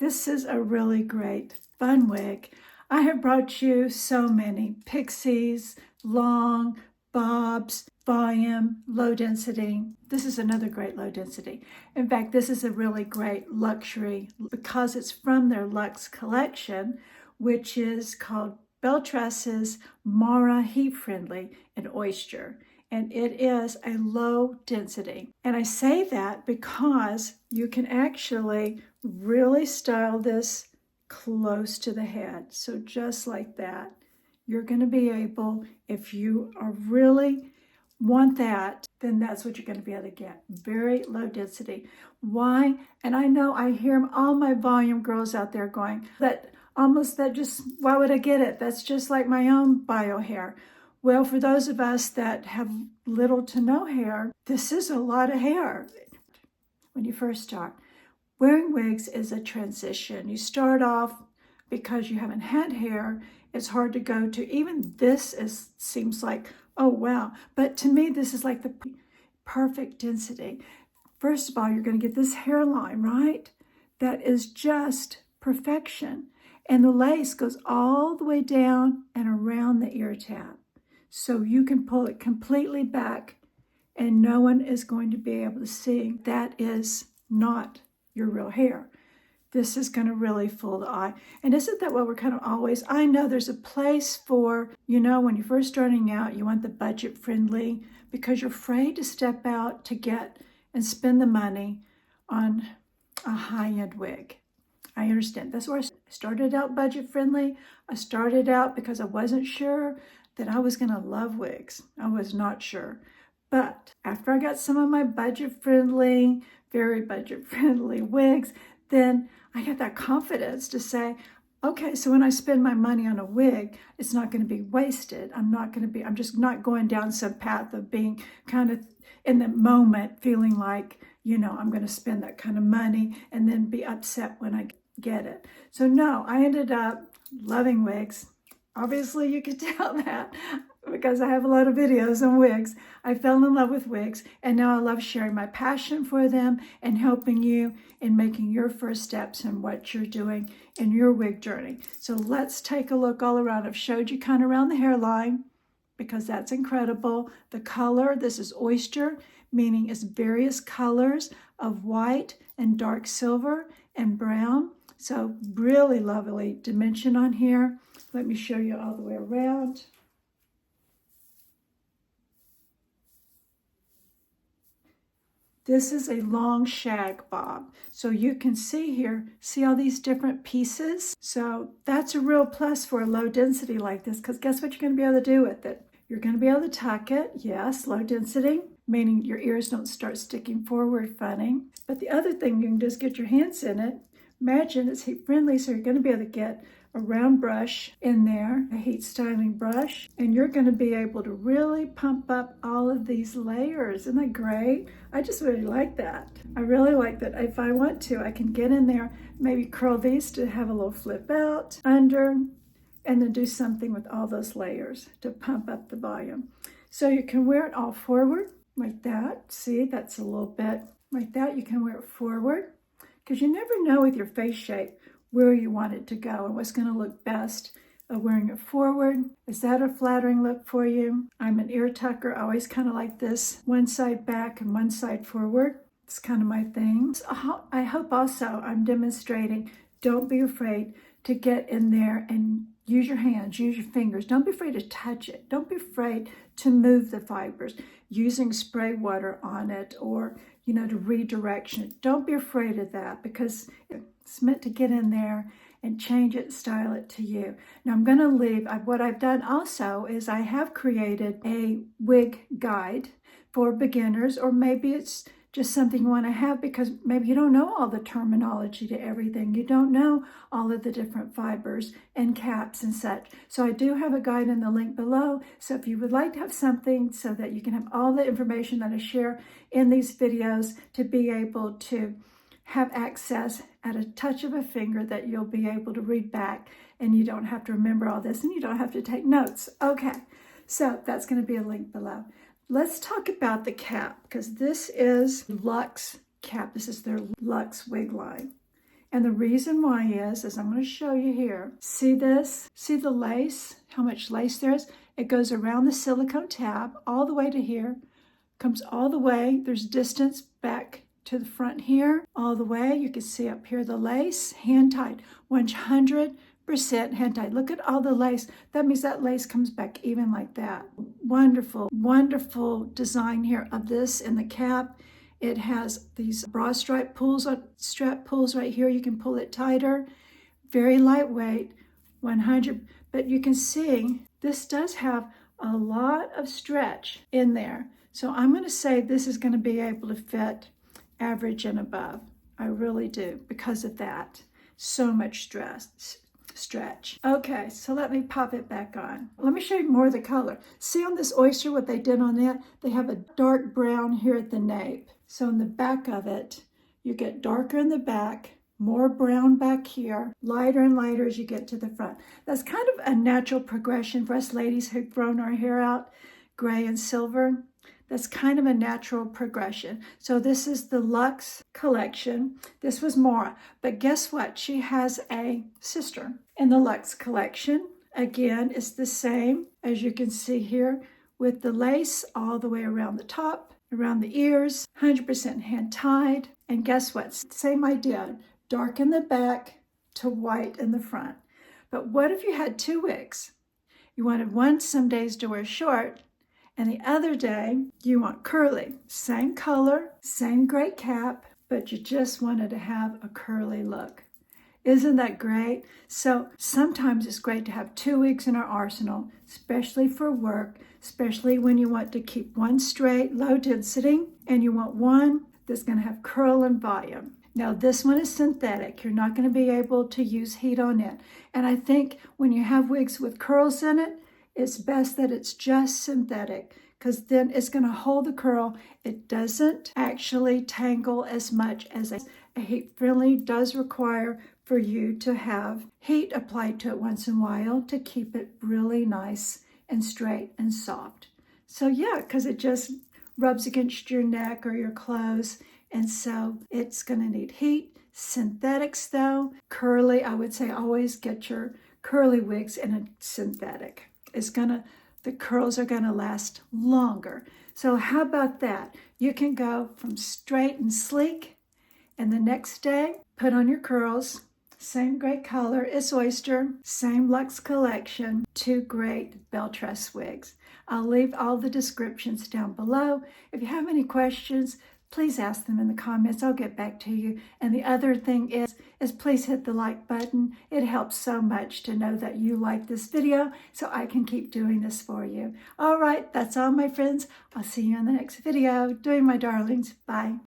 This is a really great, fun wig. I have brought you so many pixies, long, bobs, volume, low density. This is another great low density. In fact, this is a really great luxury because it's from their Lux Collection, which is called Belle Tress's Mara Heat Friendly in Oyster. And it is a low density. And I say that because you can actually really style this close to the head. So just like that, you're going to be able, if you are really want that, then that's what you're going to be able to get. Very low density. Why? And I know I hear all my volume girls out there going, why would I get it? That's just like my own bio hair. Well, for those of us that have little to no hair, this is a lot of hair. When you first start, wearing wigs is a transition. You start off because you haven't had hair. It's hard to go to. Even this seems like, oh, wow. But to me, this is like the perfect density. First of all, you're going to get this hairline, right? That is just perfection. And the lace goes all the way down and around the ear tab. So you can pull it completely back and no one is going to be able to see that is not your real hair. This is going to really fool the eye. And isn't that what we're kind of always, I know there's a place for, when you're first starting out, you want the budget friendly because you're afraid to step out to get and spend the money on a high-end wig. I understand. That's where I started out budget friendly. I started out because I wasn't sure that I was going to love wigs. I was not sure. But after I got some of my very budget friendly wigs, then I had that confidence to say, okay, so when I spend my money on a wig, it's not going to be wasted. I'm just not going down some path of being kind of in the moment feeling like, I'm going to spend that kind of money and then be upset when I get it. So no, I ended up loving wigs. Obviously, you could tell that because I have a lot of videos on wigs. I fell in love with wigs, and now I love sharing my passion for them and helping you in making your first steps in what you're doing in your wig journey. So let's take a look all around. I've showed you kind of around the hairline because that's incredible. The color, this is Oyster, meaning it's various colors of white and dark silver and brown. So really lovely dimension on here. Let me show you all the way around. This is a long shag bob. So you can see all these different pieces. So that's a real plus for a low density like this, because guess what you're going to be able to do with it? You're going to be able to tuck it. Yes, low density, meaning your ears don't start sticking forward funny. But the other thing, you can just get your hands in it. Imagine it's heat friendly, so you're going to be able to get a round brush in there, a heat styling brush, and you're going to be able to really pump up all of these layers. Isn't that great? I just really like that. I really like that. If I want to, I can get in there, maybe curl these to have a little flip out under, and then do something with all those layers to pump up the volume. So you can wear it all forward like that. See, that's a little bit like that. You can wear it forward because you never know with your face shape where you want it to go and what's going to look best of wearing it forward. Is that a flattering look for you? I'm an ear tucker. I always kind of like this, one side back and one side forward. It's kind of my thing. So I hope also I'm demonstrating, don't be afraid to get in there and use your hands, use your fingers. Don't be afraid to touch it. Don't be afraid to move the fibers using spray water on it or, to redirection it. Don't be afraid of that because it's meant to get in there and change it, style it to you. Now I'm going to leave, what I've done also is I have created a wig guide for beginners, or maybe it's just something you want to have because maybe you don't know all the terminology to everything. You don't know all of the different fibers and caps and such. So I do have a guide in the link below. So if you would like to have something so that you can have all the information that I share in these videos to be able to have access at a touch of a finger that you'll be able to read back and you don't have to remember all this and you don't have to take notes. Okay, so that's going to be a link below. Let's talk about the cap because this is Lux cap. This is their Lux wig line. And the reason why is I'm going to show you here. See this? See the lace? How much lace there is? It goes around the silicone tab all the way to here, comes all the way. There's distance back to the front here, all the way. You can see up here the lace, hand tied, 100% hand tied. Look at all the lace. That means that lace comes back even like that. Wonderful, wonderful design here of this in the cap. It has these broad strap pulls right here. You can pull it tighter. Very lightweight, 100. But you can see this does have a lot of stretch in there. So I'm going to say this is going to be able to fit average and above. I really do, because of that. So much stretch. Okay, so let me pop it back on. Let me show you more of the color. See on this Oyster what they did on that? They have a dark brown here at the nape. So in the back of it, you get darker in the back, more brown back here, lighter and lighter as you get to the front. That's kind of a natural progression for us ladies who've grown our hair out, gray and silver. That's kind of a natural progression. So this is the Lux Collection. This was Mora. But guess what? She has a sister in the Lux Collection. Again, it's the same as you can see here with the lace all the way around the top, around the ears, 100% hand tied. And guess what? Same idea. Dark in the back to white in the front. But what if you had two wigs? You wanted one some days to wear short, and the other day, you want curly. Same color, same great cap, but you just wanted to have a curly look. Isn't that great? So sometimes it's great to have two wigs in our arsenal, especially for work, especially when you want to keep one straight, low density, and you want one that's going to have curl and volume. Now this one is synthetic. You're not going to be able to use heat on it. And I think when you have wigs with curls in it, it's best that it's just synthetic, because then it's going to hold the curl. It doesn't actually tangle as much as a heat-friendly does require for you to have heat applied to it once in a while to keep it really nice and straight and soft. So yeah, because it just rubs against your neck or your clothes, and so it's going to need heat. Synthetics though, curly, I would say always get your curly wigs in a synthetic. The curls are gonna last longer. So how about that? You can go from straight and sleek, and the next day, put on your curls, same great color, it's Oyster, same Lux Collection, two great Belle Tress wigs. I'll leave all the descriptions down below. If you have any questions, please ask them in the comments. I'll get back to you. And the other thing is please hit the like button. It helps so much to know that you like this video so I can keep doing this for you. All right, that's all, my friends. I'll see you in the next video. Doing my darlings. Bye.